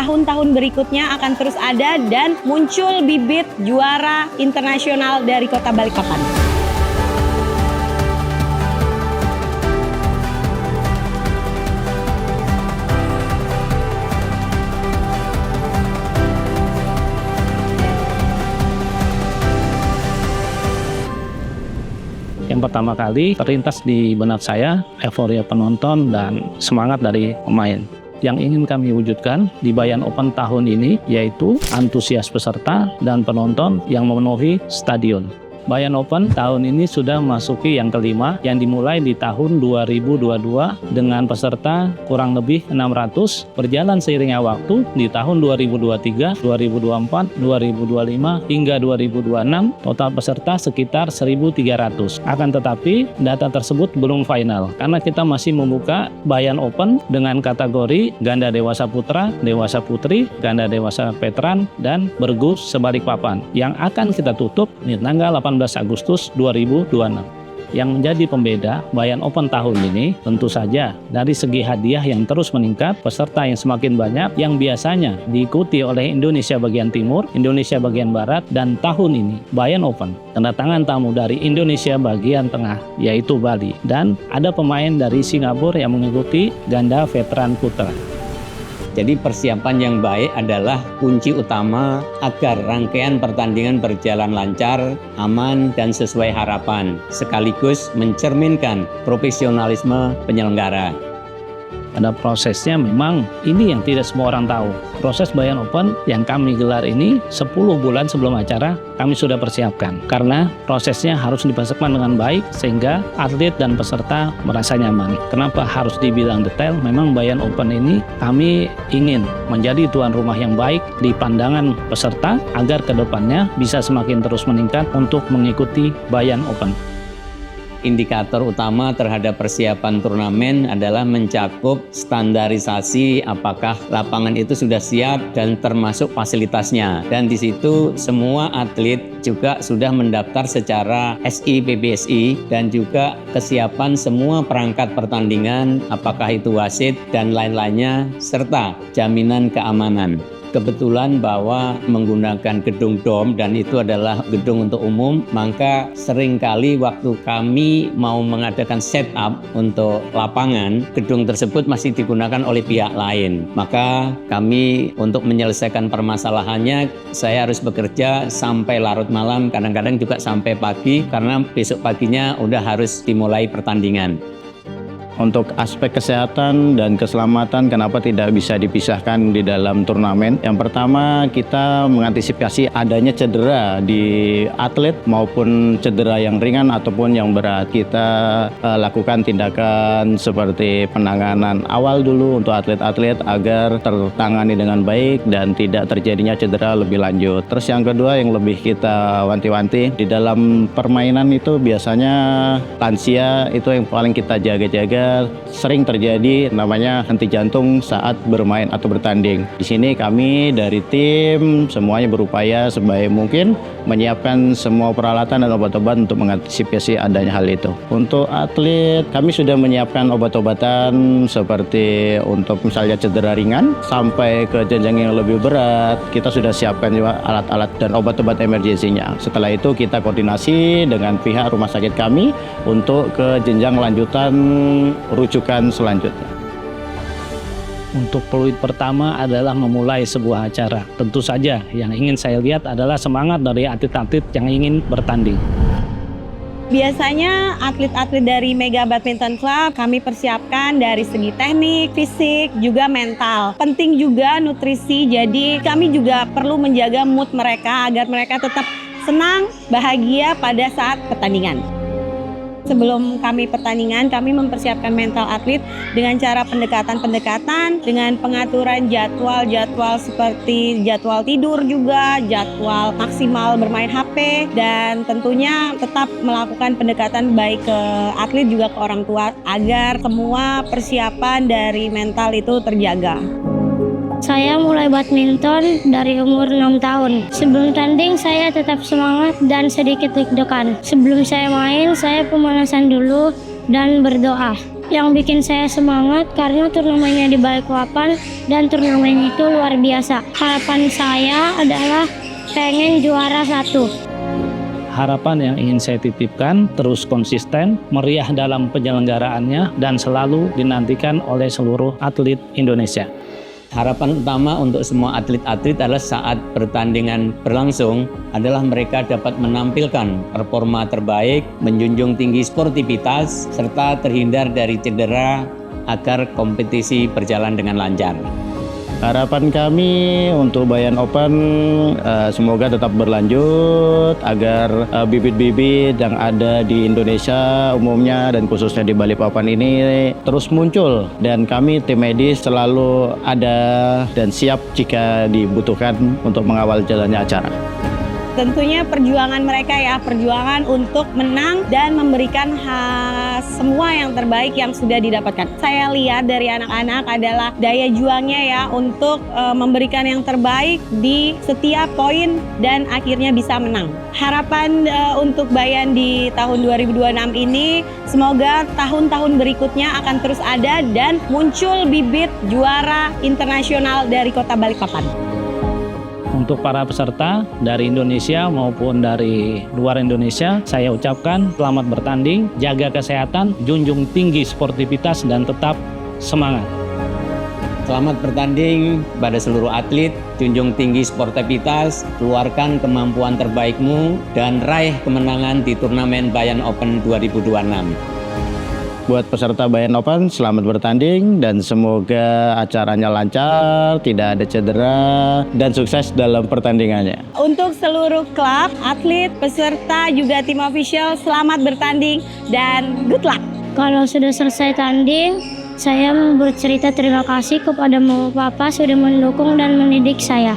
tahun-tahun berikutnya akan terus ada dan muncul bibit juara internasional dari Kota Balikpapan. Yang pertama kali terlintas di benak saya euforia penonton dan semangat dari pemain. Yang ingin kami wujudkan di Bayan Open tahun ini yaitu antusias peserta dan penonton yang memenuhi stadion. Bayan Open tahun ini sudah memasuki yang kelima yang dimulai di tahun 2022 dengan peserta kurang lebih 600, berjalan seiringnya waktu di tahun 2023, 2024, 2025 hingga 2026 total peserta sekitar 1.300. Akan tetapi data tersebut belum final karena kita masih membuka Bayan Open dengan kategori ganda dewasa putra, dewasa putri, ganda dewasa veteran dan bergu sebalikpapan yang akan kita tutup di tanggal 18 Agustus 2026. Yang menjadi pembeda Bayan Open tahun ini tentu saja dari segi hadiah yang terus meningkat, peserta yang semakin banyak yang biasanya diikuti oleh Indonesia bagian timur, Indonesia bagian barat, dan tahun ini Bayan Open kedatangan tamu dari Indonesia bagian tengah yaitu Bali, dan ada pemain dari Singapura yang mengikuti ganda veteran putra. Jadi persiapan yang baik adalah kunci utama agar rangkaian pertandingan berjalan lancar, aman, dan sesuai harapan, sekaligus mencerminkan profesionalisme penyelenggara. Pada prosesnya memang ini yang tidak semua orang tahu. Proses Bayan Open yang kami gelar ini 10 bulan sebelum acara kami sudah persiapkan. Karena prosesnya harus dipersiapkan dengan baik sehingga atlet dan peserta merasa nyaman. Kenapa harus dibilang detail? Memang Bayan Open ini kami ingin menjadi tuan rumah yang baik di pandangan peserta agar kedepannya bisa semakin terus meningkat untuk mengikuti Bayan Open. Indikator utama terhadap persiapan turnamen adalah mencakup standarisasi apakah lapangan itu sudah siap dan termasuk fasilitasnya. Dan di situ semua atlet juga sudah mendaftar secara SI PBSI dan juga kesiapan semua perangkat pertandingan apakah itu wasit dan lain-lainnya serta jaminan keamanan. Kebetulan bahwa menggunakan gedung dom dan itu adalah gedung untuk umum, maka seringkali waktu kami mau mengadakan setup untuk lapangan, gedung tersebut masih digunakan oleh pihak lain. Maka kami untuk menyelesaikan permasalahannya, saya harus bekerja sampai larut malam, kadang-kadang juga sampai pagi karena besok paginya udah harus dimulai pertandingan. Untuk aspek kesehatan dan keselamatan kenapa tidak bisa dipisahkan di dalam turnamen? Yang pertama, kita mengantisipasi adanya cedera di atlet maupun cedera yang ringan ataupun yang berat. Kita lakukan tindakan seperti penanganan awal dulu untuk atlet-atlet agar tertangani dengan baik dan tidak terjadinya cedera lebih lanjut. Terus yang kedua yang lebih kita wanti-wanti, di dalam permainan itu biasanya lansia itu yang paling kita jaga-jaga. Sering terjadi namanya henti jantung saat bermain atau bertanding. Di sini kami dari tim semuanya berupaya sebaik mungkin menyiapkan semua peralatan dan obat-obatan untuk mengantisipasi adanya hal itu. Untuk atlet kami sudah menyiapkan obat-obatan seperti untuk misalnya cedera ringan sampai ke jenjang yang lebih berat. Kita sudah siapkan juga alat-alat dan obat-obat emergensinya. Setelah itu kita koordinasi dengan pihak rumah sakit kami untuk ke jenjang lanjutan rujukan selanjutnya. Untuk peluit pertama adalah memulai sebuah acara. Tentu saja yang ingin saya lihat adalah semangat dari atlet-atlet yang ingin bertanding. Biasanya atlet-atlet dari Mega Badminton Club kami persiapkan dari segi teknik, fisik, juga mental. Penting juga nutrisi, jadi kami juga perlu menjaga mood mereka agar mereka tetap senang, bahagia pada saat pertandingan. Sebelum kami pertandingan, kami mempersiapkan mental atlet dengan cara pendekatan-pendekatan, dengan pengaturan jadwal-jadwal seperti jadwal tidur juga, jadwal maksimal bermain HP, dan tentunya tetap melakukan pendekatan baik ke atlet juga ke orang tua agar semua persiapan dari mental itu terjaga. Saya mulai badminton dari umur 6 tahun. Sebelum tanding saya tetap semangat dan sedikit deg-degan. Sebelum saya main, saya pemanasan dulu dan berdoa. yang bikin saya semangat karena turnamennya di Balikpapan dan turnamen itu luar biasa. Harapan saya adalah pengen juara 1. Harapan yang ingin saya titipkan terus konsisten, meriah dalam penyelenggaraannya, dan selalu dinantikan oleh seluruh atlet Indonesia. Harapan utama untuk semua atlet-atlet adalah saat pertandingan berlangsung adalah mereka dapat menampilkan performa terbaik, menjunjung tinggi sportivitas, serta terhindar dari cedera agar kompetisi berjalan dengan lancar. Harapan kami untuk Bayan Open semoga tetap berlanjut agar bibit-bibit yang ada di Indonesia umumnya dan khususnya di Balikpapan ini terus muncul, dan kami tim medis selalu ada dan siap jika dibutuhkan untuk mengawal jalannya acara. Tentunya perjuangan mereka ya, perjuangan untuk menang dan memberikan semua yang terbaik yang sudah didapatkan. Saya lihat dari anak-anak adalah daya juangnya ya untuk memberikan yang terbaik di setiap poin dan akhirnya bisa menang. Harapan untuk Bayan di tahun 2026 ini semoga tahun-tahun berikutnya akan terus ada dan muncul bibit juara internasional dari Kota Balikpapan. Untuk para peserta dari Indonesia maupun dari luar Indonesia, saya ucapkan selamat bertanding, jaga kesehatan, junjung tinggi sportivitas, dan tetap semangat. Selamat bertanding pada seluruh atlet, junjung tinggi sportivitas, keluarkan kemampuan terbaikmu, dan raih kemenangan di turnamen Bayan Open 2026. Buat peserta Bayan Open, selamat bertanding dan semoga acaranya lancar, tidak ada cedera, dan sukses dalam pertandingannya. Untuk seluruh klub, atlet, peserta, juga tim official, selamat bertanding dan good luck. Kalau sudah selesai tanding, saya mau bercerita terima kasih kepada mama papa sudah mendukung dan mendidik saya.